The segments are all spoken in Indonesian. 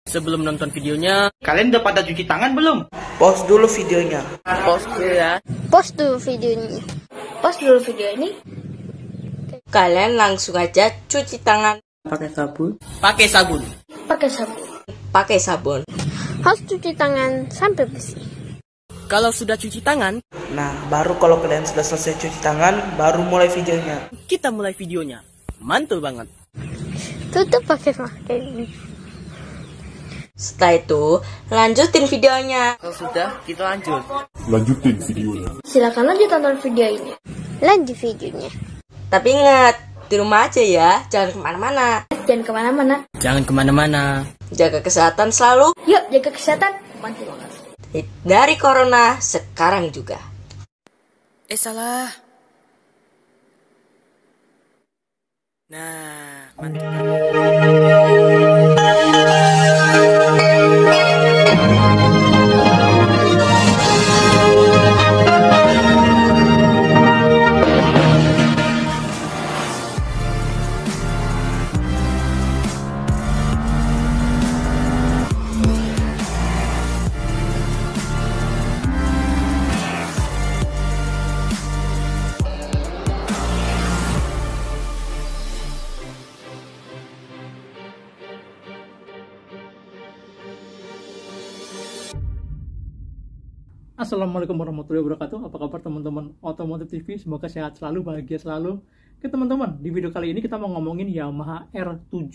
Sebelum nonton videonya, Kalian udah pada cuci tangan belum? Pause dulu videonya. pause dulu ya. Pause dulu video ini. Pause dulu video ini. Kalian langsung aja cuci tangan Pakai sabun. Pakai sabun. Pakai sabun. pakai sabun. Harus cuci tangan sampai bersih. Kalau sudah cuci tangan, Nah, baru kalau kalian sudah selesai cuci tangan, baru mulai videonya. kita mulai videonya. Mantul banget. Tutup pakai masker ini. Setelah itu, lanjutin videonya. Kalau sudah, kita lanjut. Lanjutin videonya. Silakan lanjut tonton video ini. Lanjut videonya. Tapi ingat, di rumah aja ya, jangan kemana-mana. Jangan kemana-mana. Jangan kemana-mana. Jaga kesehatan selalu, Yuk jaga kesehatan. Mantul banget. dari corona sekarang juga. Salah. Nah, mantul. Assalamualaikum warahmatullahi wabarakatuh. Apa kabar teman-teman Otomotif TV? Semoga sehat selalu, bahagia selalu. Oke teman-teman, di video kali ini kita mau ngomongin Yamaha R7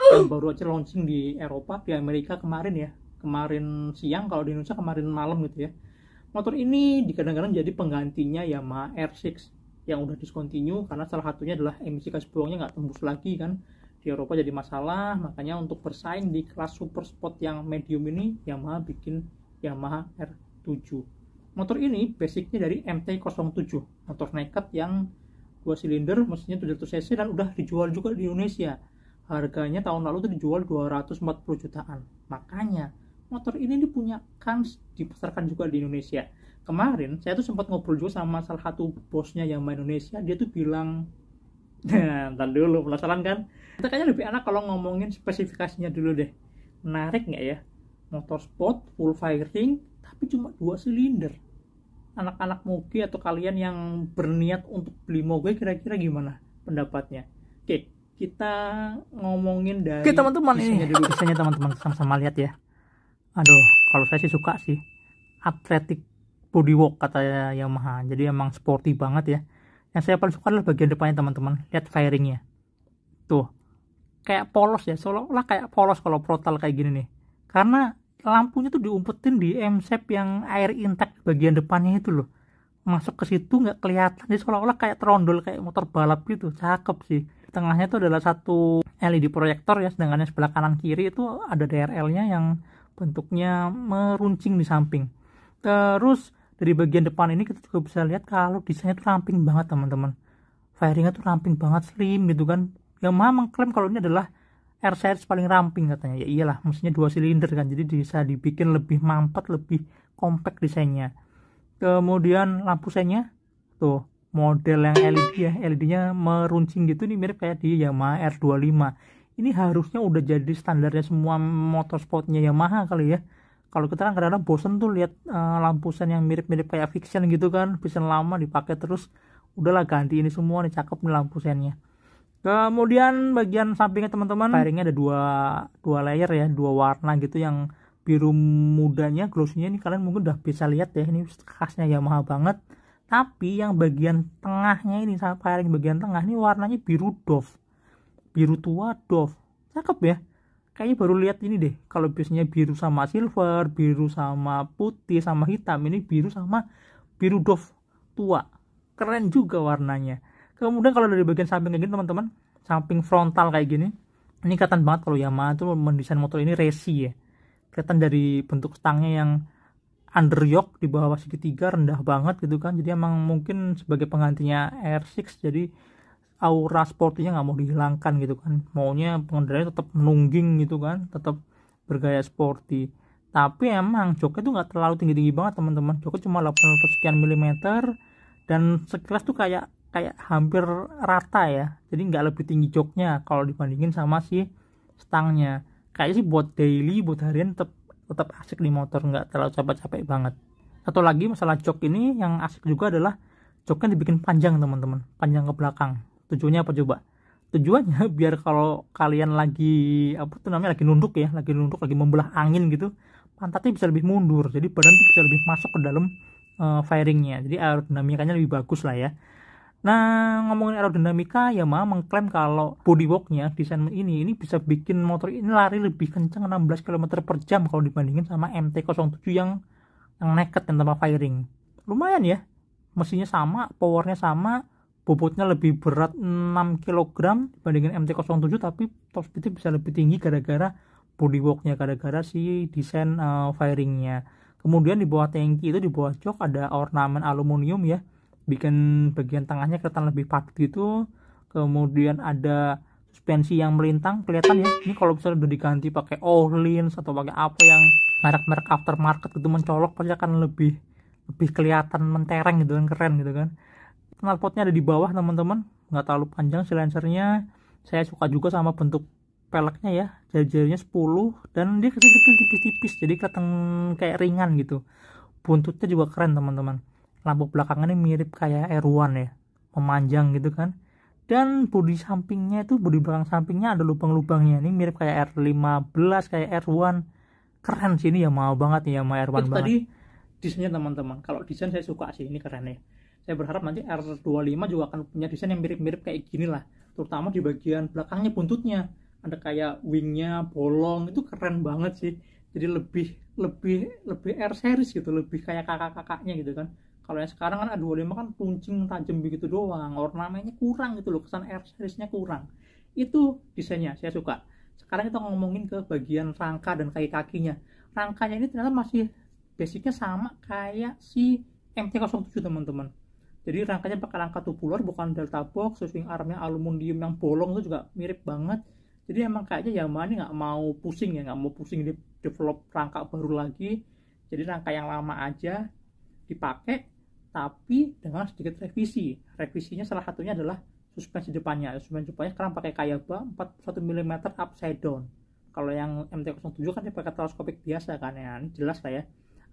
yang baru aja launching di Eropa, di Amerika kemarin ya. Kemarin siang, kalau di Indonesia kemarin malam gitu ya. Motor ini kadang-kadang jadi penggantinya Yamaha R6 yang udah discontinue karena salah satunya adalah emisi gas buangnya nggak tembus lagi kan. Di Eropa jadi masalah, makanya untuk bersaing di kelas super sport yang medium ini Yamaha bikin Yamaha R7. Motor ini basicnya dari MT-07, motor naked yang 2 silinder, mesinnya 700 cc dan udah dijual juga di Indonesia. Harganya tahun lalu tuh dijual 240 jutaan. Makanya motor ini punya kans dipasarkan juga di Indonesia. Kemarin saya tuh sempat ngobrol juga sama salah satu bosnya Yamaha Indonesia, dia tuh bilang, nah, ntar dulu, penasaran kan? Kita kayaknya lebih enak kalau ngomongin spesifikasinya dulu deh. Menarik nggak ya? Motor sport, full firing, tapi cuma 2 silinder. Anak-anak moge atau kalian yang berniat untuk beli moge kira-kira gimana pendapatnya? Oke, kita ngomongin dari teman-teman ini dulu. Desainnya teman-teman sama-sama lihat ya. Aduh, kalau saya sih suka sih. Athletic bodywork kata Yamaha. Jadi emang sporty banget ya. Yang saya paling suka adalah bagian depannya teman-teman. Lihat firingnya. Tuh. Kayak polos ya. Seolah-olah kayak polos kalau Protal kayak gini nih. Karena lampunya tuh diumpetin di M-shape yang air intake bagian depannya itu loh. Masuk ke situ nggak kelihatan. Jadi seolah-olah kayak trondol, kayak motor balap gitu. Cakep sih. Di tengahnya itu adalah satu LED proyektor ya. Sedangkan sebelah kanan kiri itu ada DRL-nya yang bentuknya meruncing di samping. Terus dari bagian depan ini kita juga bisa lihat kalau desainnya tuh ramping banget teman-teman. Fairingnya tuh ramping banget, slim gitu kan. Yamaha mengklaim kalau ini adalah R-series paling ramping katanya. Ya iyalah, mesinnya 2 silinder kan, jadi bisa dibikin lebih mampet, lebih compact desainnya. Kemudian lampu senya tuh model yang LED ya, LED-nya meruncing gitu nih, mirip kayak di Yamaha R25. Ini harusnya udah jadi standarnya semua motorsportnya Yamaha kali ya. Kalau kita kan kadang-kadang bosen tuh lihat lampu sen yang mirip-mirip kayak Vision gitu kan, Vision lama dipakai terus, udahlah ganti ini semua nih, cakep nih lampu sennya. Kemudian bagian sampingnya teman-teman, fairingnya ada dua layer ya, 2 warna gitu, yang biru mudanya, glossy-nya ini kalian mungkin udah bisa lihat ya, ini khasnya Yamaha banget. Tapi yang bagian tengahnya ini, fairing bagian tengah ini warnanya biru doff, biru tua doff, cakep ya. Kayaknya baru lihat ini deh, kalau biasanya biru sama silver, biru sama putih sama hitam, ini biru sama biru doff tua, keren juga warnanya. Kemudian kalau dari bagian samping kayak gini teman-teman, samping frontal kayak gini, ini kelihatan banget kalau Yamaha tuh mendesain motor ini racing ya. Kelihatan dari bentuk stangnya yang underyoke di bawah segitiga, rendah banget gitu kan. Jadi emang mungkin sebagai penggantinya R6, jadi aura sportinya nggak mau dihilangkan gitu kan. Maunya pengendaranya tetap nungging gitu kan, tetap bergaya sporty. Tapi emang joknya tuh nggak terlalu tinggi-tinggi banget teman-teman. Joknya cuma 800 sekian milimeter, dan sekilas tuh kayak hampir rata ya, jadi nggak lebih tinggi joknya kalau dibandingin sama si stangnya. kayaknya sih buat daily, buat harian tetap asik di motor, nggak terlalu capek-capek banget. Satu lagi masalah jok ini yang asik juga adalah joknya dibikin panjang teman-teman, panjang ke belakang. Tujuannya apa coba? Tujuannya biar kalau kalian lagi lagi nunduk, lagi membelah angin gitu, pantatnya bisa lebih mundur, jadi badan tuh bisa lebih masuk ke dalam fairingnya, jadi aerodinamikanya lebih bagus lah ya. Nah, ngomongin aerodinamika, Yamaha mengklaim kalau bodyworknya, desain ini bisa bikin motor ini lari lebih kencang 16 km per jam kalau dibandingin sama MT-07 yang naked dan tanpa fairing. Lumayan ya, mesinnya sama, powernya sama, bobotnya lebih berat 6 kg dibandingin MT-07, tapi top speednya bisa lebih tinggi gara-gara bodyworknya, gara-gara si desain fairingnya. Kemudian di bawah tangki itu, di bawah jok ada ornamen aluminium ya, bikin bagian tengahnya kelihatan lebih padat gitu. Kemudian ada suspensi yang melintang, kelihatan ya. Ini kalau misalnya udah diganti pakai Öhlins atau pakai apa yang merek-merek aftermarket gitu mencolok, pasti akan lebih kelihatan mentereng gitu kan, keren gitu kan. Knalpotnya ada di bawah teman-teman, nggak terlalu panjang silencernya. Saya suka juga sama bentuk peleknya ya, jari-jarinya 10 dan dia kecil-kecil tipis-tipis, jadi kelihatan kayak ringan gitu. Buntutnya juga keren teman-teman. Lampu belakangnya mirip kayak R1 ya, memanjang gitu kan. Dan bodi belakang sampingnya ada lubang-lubangnya, ini mirip kayak R15, kayak R1. Keren sih, ini ya mau banget ya, sama R1 banget. Tadi desainnya teman-teman, kalau desain saya suka sih, ini keren ya. Saya berharap nanti R25 juga akan punya desain yang mirip-mirip kayak gini lah, terutama di bagian belakangnya, buntutnya ada kayak wingnya bolong, itu keren banget sih. Jadi lebih R series gitu, lebih kayak kakak-kakaknya gitu kan. Kalau yang sekarang kan A25 kan runcing tajam begitu doang, ornamennya kurang gitu loh, kesan R seriesnya kurang. Itu desainnya saya suka. Sekarang kita ngomongin ke bagian rangka dan kaki-kakinya. Rangkanya ini ternyata masih basicnya sama kayak si MT-07 teman-teman. Jadi rangkanya pakai rangka tubular, bukan delta box. Swing armnya aluminium yang bolong itu juga mirip banget. Jadi emang kayaknya Yamaha ini nggak mau pusing develop rangka baru lagi. Jadi rangka yang lama aja dipakai, tapi dengan sedikit revisi. Revisinya salah satunya adalah suspensi depannya. Suspensi depannya sekarang pakai Kayaba 41 mm upside down. Kalau yang MT-07 kan dia pakai teleskopik biasa kan ya. Ini jelas lah ya.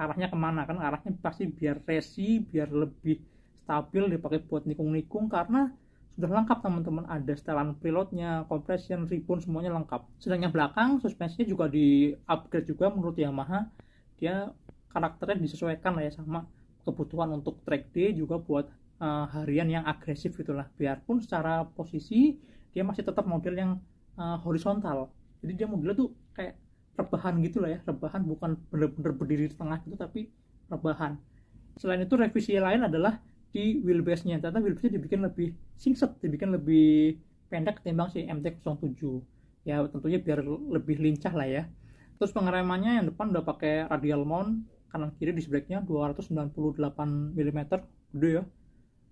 Arahnya kemana kan? Arahnya pasti biar resi, biar lebih stabil, dipakai buat nikung-nikung karena sudah lengkap teman-teman. Ada setelan preloadnya, compression, ribbon, semuanya lengkap. Sedangkan belakang suspensinya juga di upgrade juga menurut Yamaha. Dia karakternya disesuaikan lah ya sama kebutuhan untuk track day, juga buat harian yang agresif gitulah. Biarpun secara posisi dia masih tetap model yang horizontal, jadi dia modelnya tuh kayak rebahan gitu lah ya, rebahan, bukan bener-bener berdiri di tengah gitu, tapi rebahan. Selain itu revisi lain adalah di wheelbase-nya. Ternyata wheelbase-nya dibikin lebih singset, dibikin lebih pendek ketimbang si MT-07 ya, tentunya biar lebih lincah lah ya. Terus pengeremannya yang depan udah pakai radial mount, kanan kiri disc brake-nya 298 mm, gede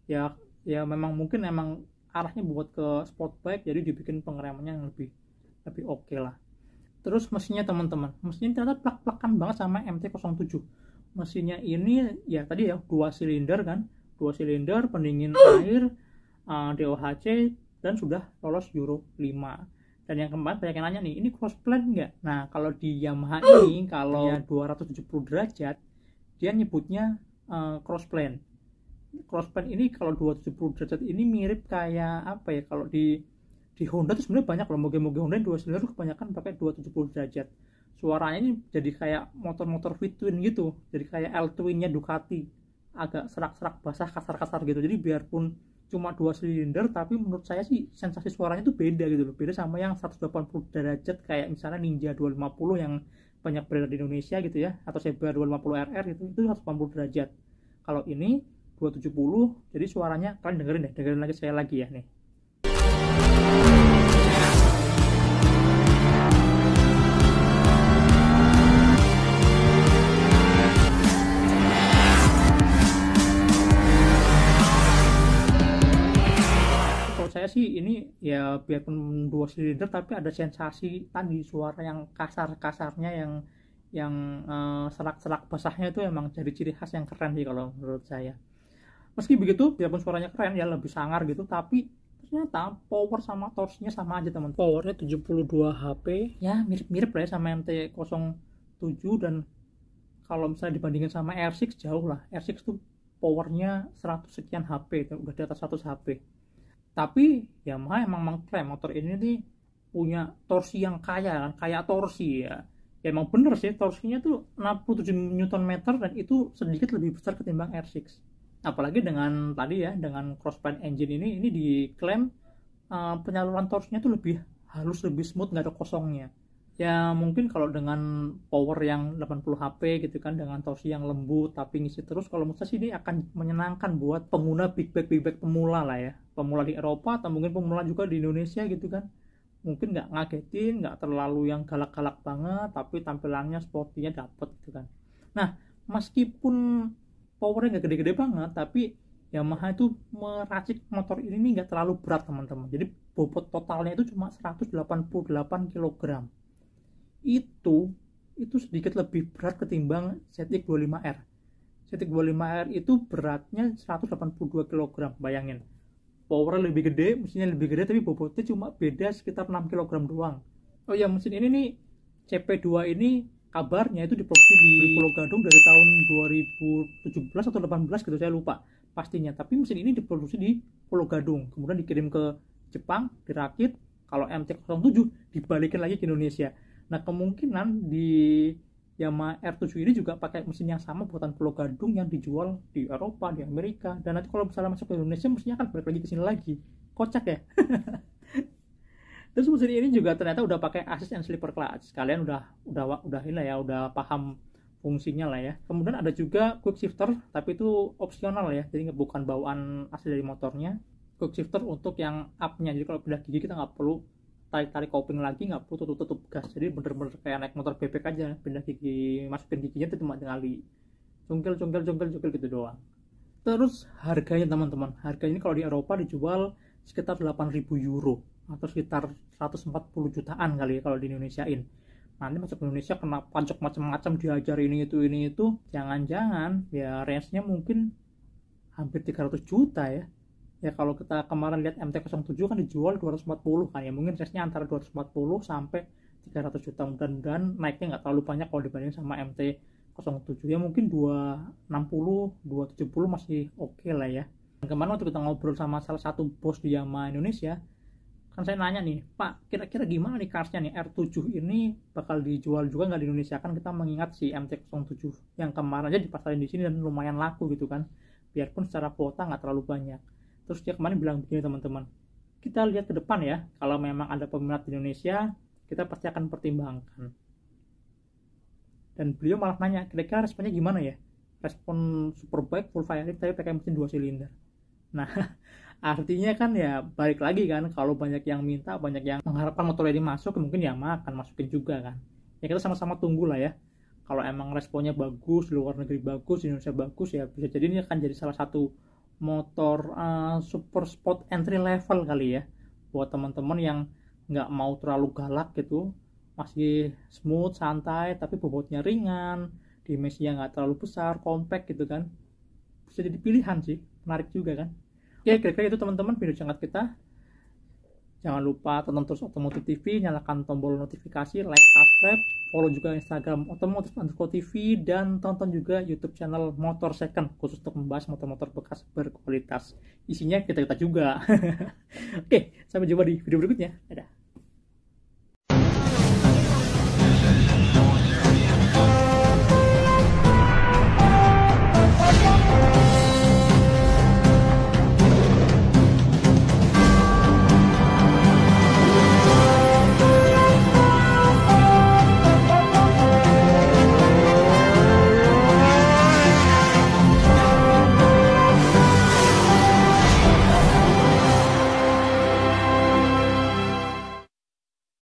ya. Ya memang mungkin arahnya buat ke sport bike, jadi dibikin pengeremannya yang lebih oke lah. Terus mesinnya teman-teman, mesinnya ternyata plak-plakan banget sama MT-07. Mesinnya ini ya tadi ya 2 silinder kan, 2 silinder, pendingin air, DOHC, dan sudah lolos Euro 5. Dan yang kemarin banyak yang nanya nih, ini crossplane nggak? Nah, kalau di Yamaha ini, kalau 270 derajat, dia nyebutnya crossplane. Crossplane ini kalau 270 derajat ini mirip kayak apa ya? Kalau di Honda tuh sebenarnya banyak loh, moge-moge Honda 2 silinder kebanyakan pakai 270 derajat. Suaranya ini jadi kayak motor-motor V-twin gitu, jadi kayak L-twinnya Ducati, agak serak-serak basah, kasar-kasar gitu. Jadi biarpun cuma 2 silinder, tapi menurut saya sih sensasi suaranya tuh beda gitu loh, beda sama yang 180 derajat kayak misalnya Ninja 250 yang banyak beredar di Indonesia gitu ya, atau Zebra 250 RR itu 180 derajat. Kalau ini 270, jadi suaranya kalian dengerin lagi saya lagi ya nih. Saya sih ini ya biarpun 2 silinder tapi ada sensasi tadi, suara yang kasarnya yang serak-serak basahnya itu emang jadi ciri khas yang keren sih kalau menurut saya. Meski begitu biarpun suaranya keren ya, lebih sangar gitu, tapi ternyata power sama torsinya sama aja teman. Powernya 72 HP, ya mirip-mirip lah ya sama MT-07, dan kalau misalnya dibandingin sama R6 jauh lah. R6 tuh powernya 100 sekian HP, udah di atas 100 HP. Tapi Yamaha emang mengklaim motor ini nih punya torsi yang kaya torsi ya. Ya emang bener sih, torsinya tuh 67 Nm dan itu sedikit lebih besar ketimbang R6. Apalagi dengan tadi ya, dengan crossplane engine ini diklaim penyaluran torsinya tuh lebih halus, lebih smooth, nggak ada kosongnya. Ya mungkin kalau dengan power yang 80 HP gitu kan, dengan torsi yang lembut tapi ngisi terus, kalau menurut saya sih ini akan menyenangkan buat pengguna big bike pemula lah ya. Pemula di Eropa atau mungkin pemula juga di Indonesia gitu kan. Mungkin nggak ngagetin, nggak terlalu yang galak-galak banget, tapi tampilannya sportinya dapet gitu kan. Nah, meskipun powernya nggak gede-gede banget, tapi Yamaha itu meracik motor ini nggak terlalu berat teman-teman. Jadi bobot totalnya itu cuma 188 kg. Itu sedikit lebih berat ketimbang ZX25R. ZX25R itu beratnya 182 kg, bayangin. Powernya lebih gede, mesinnya lebih gede, tapi bobotnya cuma beda sekitar 6 kg doang. Oh ya, mesin ini nih CP2 ini kabarnya itu diproduksi di Pulau Gadung dari tahun 2017 atau 18 gitu, saya lupa pastinya. Tapi mesin ini diproduksi di Pulau Gadung, kemudian dikirim ke Jepang, dirakit. Kalau MT-07 dibalikin lagi ke Indonesia. Nah, kemungkinan di Yamaha R7 ini juga pakai mesin yang sama buatan Pulau Gadung yang dijual di Eropa, di Amerika. Dan nanti kalau misalnya masuk ke Indonesia, mesinnya akan balik lagi ke sini lagi. Kocak ya. Terus mesin ini juga ternyata udah pakai assist and slipper clutch. Kalian udah ini lah ya, udah paham fungsinya lah ya. Kemudian ada juga quick shifter, tapi itu opsional ya, jadi bukan bawaan asli dari motornya. Quick shifter untuk yang up-nya, jadi kalau pindah gigi kita nggak perlu tarik kopling lagi, nggak perlu tutup gas. Jadi bener-bener kayak naik motor bebek aja, pindah gigi, masukin giginya itu cuma tinggal cungkel gitu doang. Terus harganya teman-teman, harganya ini kalau di Eropa dijual sekitar 8.000 euro atau sekitar 140 jutaan kali ya kalau di Indonesiain. Nanti masuk ke Indonesia kena pajak macam-macam, diajar ini itu, jangan-jangan ya range-nya mungkin hampir 300 juta ya. Ya kalau kita kemarin lihat MT-07 kan dijual 240 kan ya, mungkin range-nya antara 240 sampai 300 juta. Mudah-mudahan naiknya nggak terlalu banyak kalau dibanding sama MT-07 ya, mungkin 260, 270 masih oke lah ya. Kemarin waktu kita ngobrol sama salah satu bos di Yamaha Indonesia, kan saya nanya nih, Pak, kira-kira gimana nih karsnya nih, R7 ini bakal dijual juga nggak di Indonesia? Kan kita mengingat si MT-07 yang kemarin aja dipasarin di sini dan lumayan laku gitu kan, biarpun secara kuota nggak terlalu banyak. Terus dia kemarin bilang begini teman-teman, kita lihat ke depan ya, kalau memang ada peminat di Indonesia, kita pasti akan pertimbangkan. Dan beliau malah nanya, kira-kira responnya gimana ya? Respon Superbike full firing tapi pakai mesin 2 silinder. Nah, artinya kan ya balik lagi kan, kalau banyak yang minta, banyak yang mengharapkan motor ini masuk, mungkin Yamaha akan masukin juga kan. Ya kita sama-sama tunggu lah ya. Kalau emang responnya bagus, di luar negeri bagus, di Indonesia bagus, ya bisa jadi ini akan jadi salah satu motor super sport entry level kali ya, buat teman-teman yang nggak mau terlalu galak gitu, masih smooth, santai, tapi bobotnya ringan, dimensinya nggak terlalu besar, compact gitu kan, bisa jadi pilihan sih, menarik juga kan. Oke, kira-kira itu teman-teman video singkat kita. Jangan lupa tonton terus Otomotif TV, nyalakan tombol notifikasi, like, subscribe, follow juga Instagram Otomotif_TV, dan tonton juga YouTube channel Motor Second khusus untuk membahas motor-motor bekas berkualitas. Isinya kita juga. Oke, sampai jumpa di video berikutnya. Dadah.